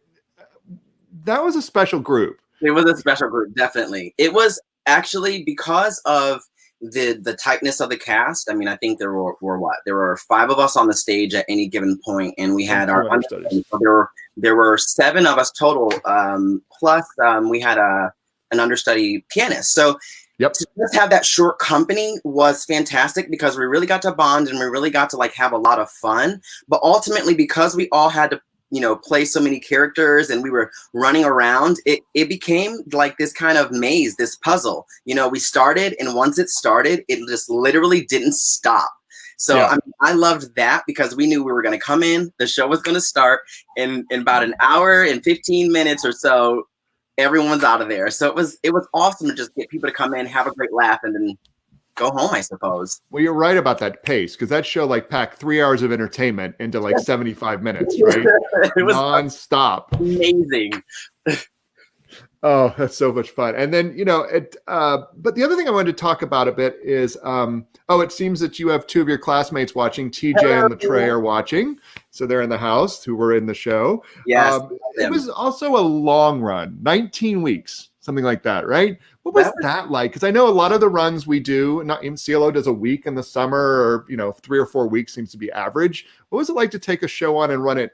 was a special group. It was a special group, definitely. It was actually because of the tightness of the cast. I mean, I think there were 5 of us on the stage at any given point, and we had our understudies. So there were 7 of us total. Plus, we had an understudy pianist. So. Yep. To just have that short company was fantastic because we really got to bond and we really got to have a lot of fun. But ultimately, because we all had to, play so many characters and we were running around, it became like this kind of maze, this puzzle. We started, and once it started, it just literally didn't stop. So I loved that because we knew we were going to come in, the show was going to start, in about an hour and 15 minutes or so. everyone's out of there. So it was awesome to just get people to come in, have a great laugh, and then go home, I suppose. Well, you're right about that pace, because that show like packed 3 hours of entertainment into like 75 minutes, right? It was non-stop. amazing. Oh, that's so much fun. And then, but the other thing I wanted to talk about a bit is, it seems that you have two of your classmates watching. TJ and Trey are watching. So they're in the house, who were in the show. Yes. It was also a long run, 19 weeks, something like that, right? What was that like? Because I know a lot of the runs we do, not even CLO does a week in the summer, or, 3 or 4 weeks seems to be average. What was it like to take a show on and run it,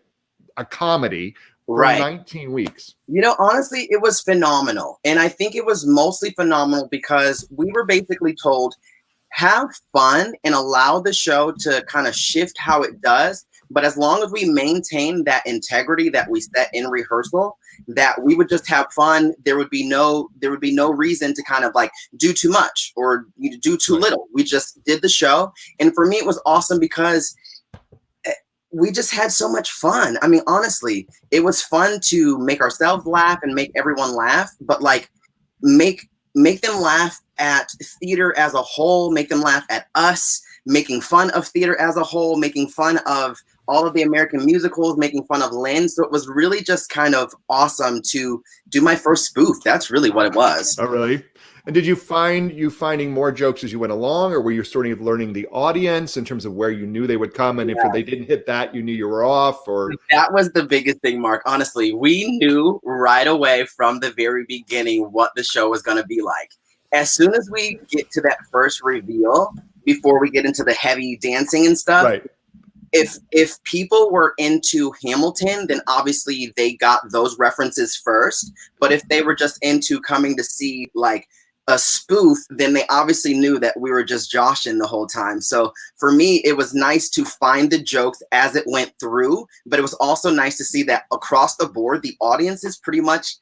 a comedy, for 19 weeks? Honestly, it was phenomenal. And I think it was mostly phenomenal because we were basically told, have fun and allow the show to kind of shift how it does. But as long as we maintain that integrity that we set in rehearsal, that we would just have fun. There would be no reason to kind of like do too much or do too little. We just did the show. And for me, it was awesome because we just had so much fun. I mean, honestly, it was fun to make ourselves laugh and make everyone laugh, but like make them laugh at theater as a whole, make them laugh at us, making fun of theater as a whole, making fun of all of the American musicals, making fun of Lynn. So it was really just kind of awesome to do my first spoof. That's really what it was. Oh, really? And did you find finding more jokes as you went along, or were you sort of learning the audience in terms of where you knew they would come? And if they didn't hit that, you knew you were off? Or that was the biggest thing, Mark. Honestly, we knew right away from the very beginning what the show was going to be like. As soon as we get to that first reveal, before we get into the heavy dancing and stuff, right. If people were into Hamilton, then obviously they got those references first. But if they were just into coming to see like a spoof, then they obviously knew that we were just joshing the whole time. So for me, it was nice to find the jokes as it went through, but it was also nice to see that across the board, the audiences pretty much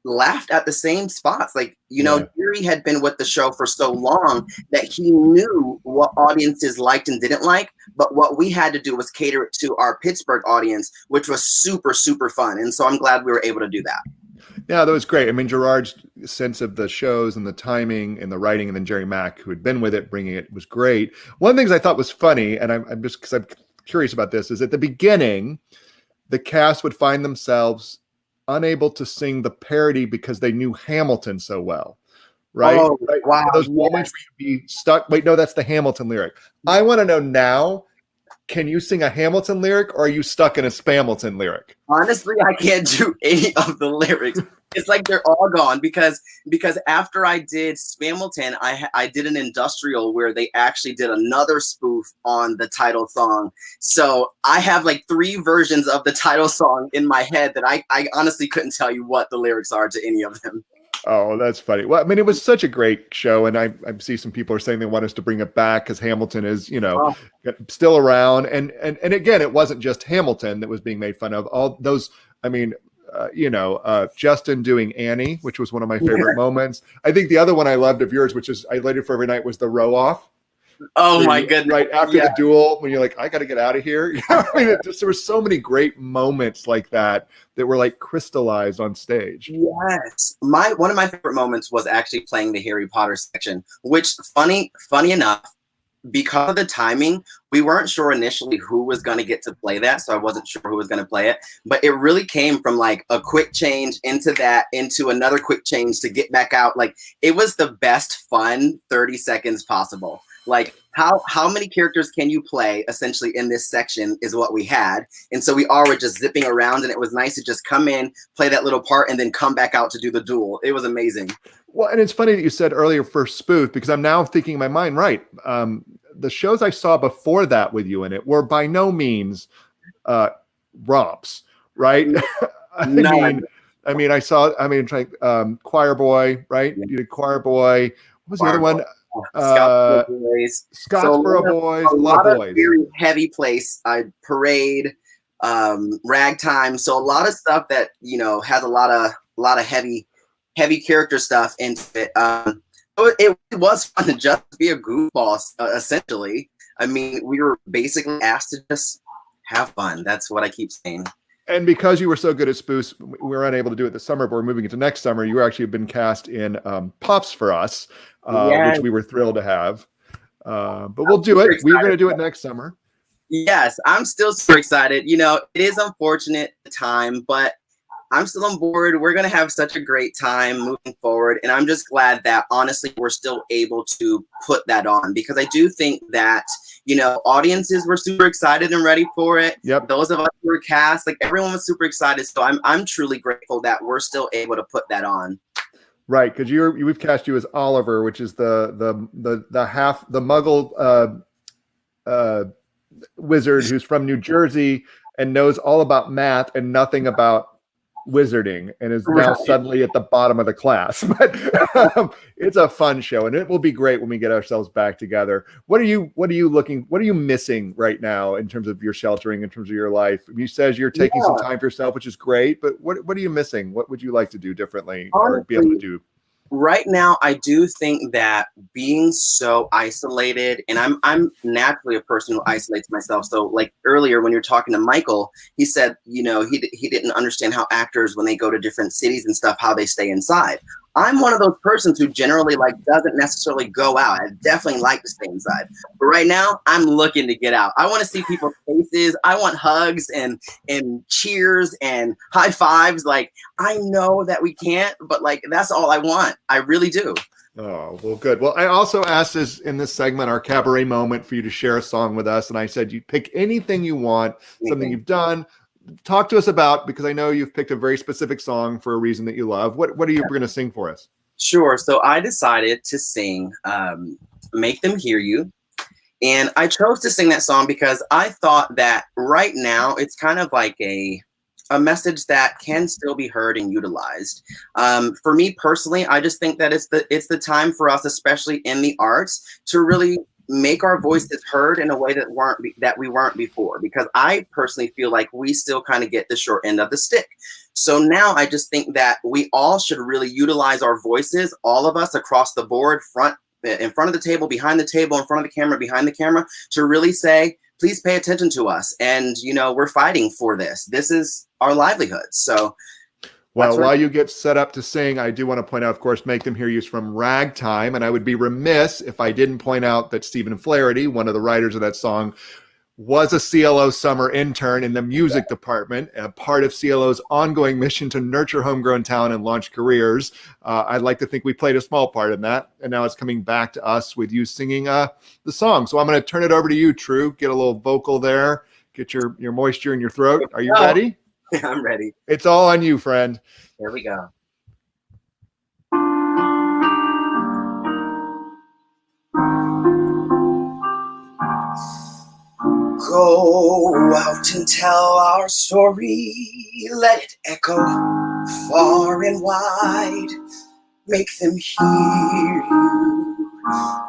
laughed at the same spots. Like, Jerry had been with the show for so long that he knew what audiences liked and didn't like. But what we had to do was cater it to our Pittsburgh audience, which was super, super fun. And so I'm glad we were able to do that. Yeah, that was great. I mean, Gerard's sense of the shows and the timing and the writing, and then Jerry Mack, who had been with it, bringing it, was great. One of the things I thought was funny, and I'm just because I'm curious about this, is at the beginning, the cast would find themselves unable to sing the parody because they knew Hamilton so well, right? Oh, right? wow. Those moments where you'd be stuck. Wait, no, that's the Hamilton lyric. I want to know now, can you sing a Hamilton lyric, or are you stuck in a Spamilton lyric? Honestly, I can't do any of the lyrics. It's like they're all gone because after I did Spamilton, I did an industrial where they actually did another spoof on the title song. So I have like 3 versions of the title song in my head that I honestly couldn't tell you what the lyrics are to any of them. Oh, that's funny. Well, I mean, it was such a great show, and I see some people are saying they want us to bring it back because Hamilton is, still around. And again, it wasn't just Hamilton that was being made fun of. All those, I mean, Justin doing Annie, which was one of my favorite moments. I think the other one I loved of yours, which is I laid it for every night, was the row off. Oh my goodness! Right after the duel, when you're like, I got to get out of here. I mean, there were so many great moments like that were like crystallized on stage. Yes, one of my favorite moments was actually playing the Harry Potter section. Which funny enough, because of the timing, we weren't sure initially who was going to get to play that, so I wasn't sure who was going to play it. But it really came from like a quick change into another quick change to get back out. Like, it was the best fun 30 seconds possible. Like, how many characters can you play essentially in this section is what we had. And so we all were just zipping around, and it was nice to just come in, play that little part, and then come back out to do the duel. It was amazing. Well, and it's funny that you said earlier first spoof, because I'm now thinking in my mind, right, the shows I saw before that with you in it were by no means romps, right? I mean, it's like Choir Boy, right? You did Choir Boy. What was the other one? Scottsboro Boys. Scottsboro Boys. A lot of very heavy place. Parade, Ragtime. So a lot of stuff that has a lot of heavy character stuff into it. It was fun to just be a goofball, essentially. I mean, we were basically asked to just have fun. That's what I keep saying. And because you were so good at Spoofs, we were unable to do it this summer, but we're moving into next summer. You actually have been cast in Puffs for us, Yes. which we were thrilled to have. But we'll do it. We're going to do it next summer. Yes, I'm still super excited. You know, it is unfortunate time, but I'm still on board. We're going to have such a great time moving forward. And I'm just glad that, honestly, we're still able to put that on, because I do think that, you know, audiences were super excited and ready for it. Yep. Those of us who were cast, like, everyone was super excited. So I'm truly grateful that we're still able to put that on. Right, because we've cast you as Oliver, which is the Muggle wizard who's from New Jersey and knows all about math and nothing about wizarding, and is now suddenly at the bottom of the class. But it's a fun show, and it will be great when we get ourselves back together. What are you missing right now in terms of your sheltering, in terms of your life? You says you're taking some time for yourself, which is great, but what are you missing? What would you like to do differently, or be able to do? Right now, I do think that being so isolated, and I'm naturally a person who isolates myself. So, like earlier when you're talking to Michael, he said, you know, he didn't understand how actors, when they go to different cities and stuff, how they stay inside. I'm one of those persons who generally doesn't necessarily go out. I definitely like to stay inside. But right now, I'm looking to get out. I want to see people's faces. I want hugs and cheers and high fives. Like, I know that we can't, but that's all I want. I really do. Oh, well, good. Well, I also asked this in this segment, our cabaret moment, for you to share a song with us. And I said, you pick anything you want, something you've done. Talk to us about, because I know you've picked a very specific song for a reason that you love. What are you going to sing for us? Sure. So I decided to sing Make Them Hear You. And I chose to sing that song because I thought that right now it's kind of like a message that can still be heard and utilized. For me personally, I just think that it's the time for us, especially in the arts, to really make our voices heard in a way that we weren't before, because I personally feel like we still kind of get the short end of the stick. So now I just think that we all should really utilize our voices, all of us across the board, in front of the table, behind the table, in front of the camera, behind the camera, to really say, please pay attention to us. And, you know, we're fighting for this. This is our livelihood. So well, while you get set up to sing, I do want to point out, of course, Make Them Hear You is from Ragtime. And I would be remiss if I didn't point out that Stephen Flaherty, one of the writers of that song, was a CLO summer intern in the music department, a part of CLO's ongoing mission to nurture homegrown talent and launch careers. I'd like to think we played a small part in that. And now it's coming back to us with you singing the song. So I'm going to turn it over to you, Tru. Get a little vocal there. Get your moisture in your throat. Are you ready? I'm ready. It's all on you, friend. Here we go. Go out and tell our story. Let it echo far and wide. Make them hear you.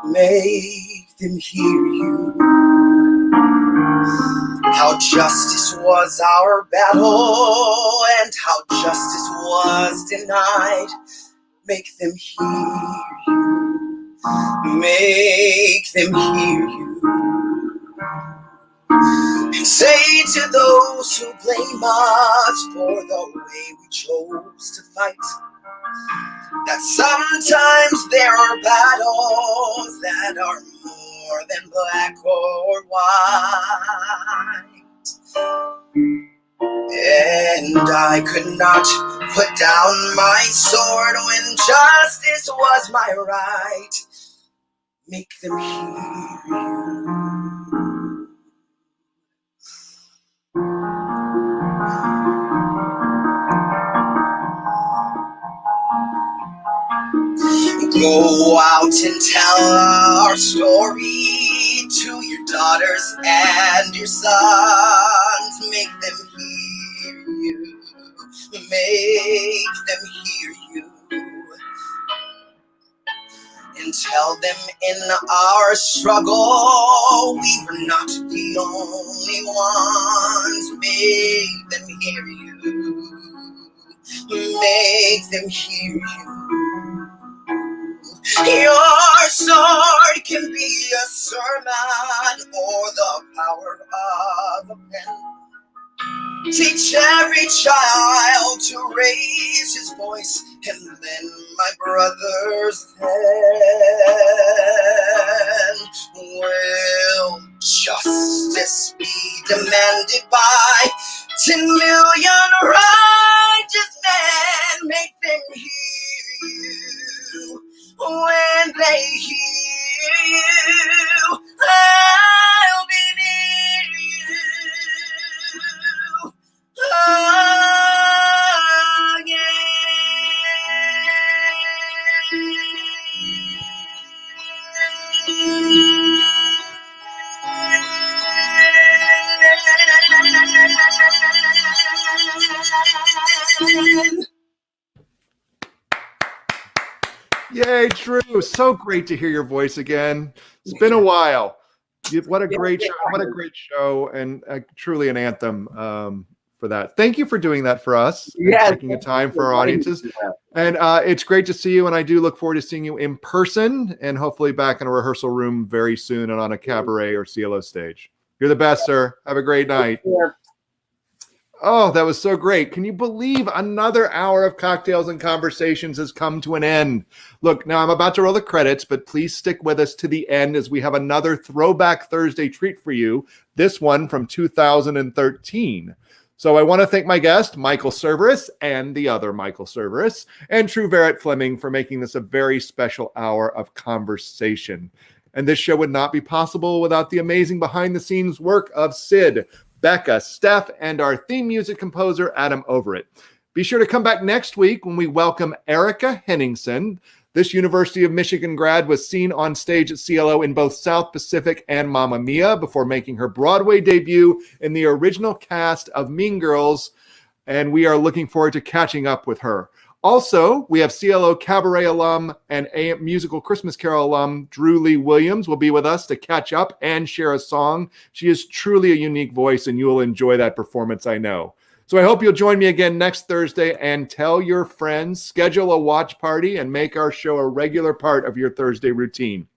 Make them hear you. How justice was our battle and how justice was denied. Make them hear you. Make them hear you. And say to those who blame us for the way we chose to fight, that sometimes there are battles that are more than black or white. And I could not put down my sword when justice was my right. Make them hear you. Go out and tell our story to your daughters and your sons. Make them hear you. Make them hear you. And tell them in our struggle we were not the only ones. Make them hear you. Make them hear you. Your sword can be a sermon or the power of a pen. Teach every child to raise his voice, and then my brothers then will justice be demanded by 10 million righteous men. Make them hear you when they hear you. I'll be near you again. Yay, Tru. So great to hear your voice again. It's been a while. What a great show. What a great show, and truly an anthem for that. Thank you for doing that for us. Yes, taking the time for our audiences. And it's great to see you, and I do look forward to seeing you in person and hopefully back in a rehearsal room very soon and on a cabaret or CLO stage. You're the best, sir. Have a great night. Oh, that was so great. Can you believe another hour of Cocktails and Conversations has come to an end? Look, now I'm about to roll the credits, but please stick with us to the end as we have another Throwback Thursday treat for you, this one from 2013. So I want to thank my guest, Michael Cerveris, and the other Michael Cerveris, and Tru Verret-Fleming for making this a very special hour of conversation. And this show would not be possible without the amazing behind-the-scenes work of Sid, Becca, Steph, and our theme music composer, Adam Overett. Be sure to come back next week when we welcome Erica Henningsen. This University of Michigan grad was seen on stage at CLO in both South Pacific and Mamma Mia before making her Broadway debut in the original cast of Mean Girls, and we are looking forward to catching up with her. Also, we have CLO Cabaret alum and a musical Christmas Carol alum, Drew Lee Williams, will be with us to catch up and share a song. She is truly a unique voice, and you will enjoy that performance, I know. So I hope you'll join me again next Thursday and tell your friends, schedule a watch party, and make our show a regular part of your Thursday routine.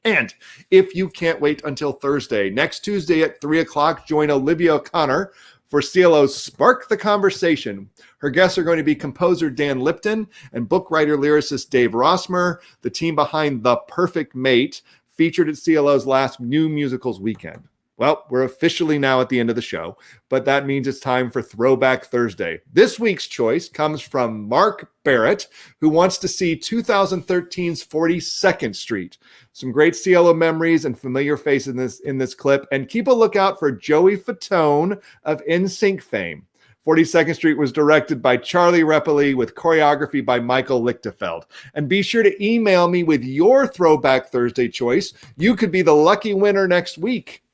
And if you can't wait until Thursday, next Tuesday at 3 o'clock, join Olivia O'Connor for CLO's Spark the Conversation. Her guests are going to be composer Dan Lipton and book writer lyricist Dave Rossmer, the team behind The Perfect Mate, featured at CLO's last New Musicals weekend. Well, we're officially now at the end of the show, but that means it's time for Throwback Thursday. This week's choice comes from Mark Barrett, who wants to see 2013's 42nd Street. Some great CLO memories and familiar faces in this clip, and keep a lookout for Joey Fatone of NSYNC fame. 42nd Street was directed by Charlie Repoli with choreography by Michael Lichtenfeld. And be sure to email me with your Throwback Thursday choice. You could be the lucky winner next week.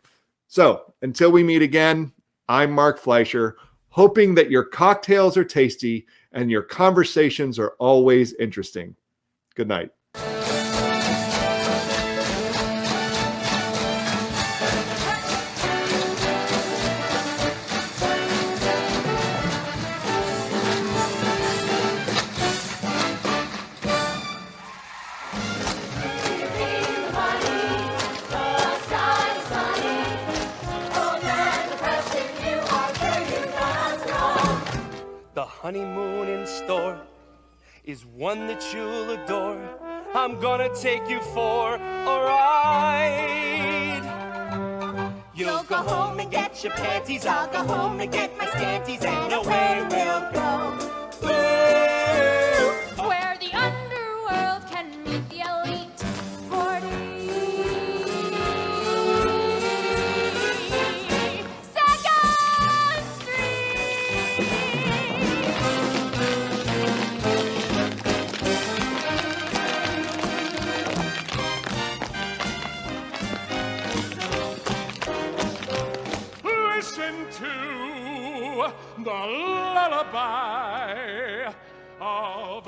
So until we meet again, I'm Mark Fleischer, hoping that your cocktails are tasty and your conversations are always interesting. Good night. Honeymoon in store is one that you'll adore. I'm gonna take you for a ride. You'll go home and get your panties, I'll go home and get my scanties, and away we'll go. Ooh. Where the underworld can meet the elite. 42nd Street. Listen to the lullaby of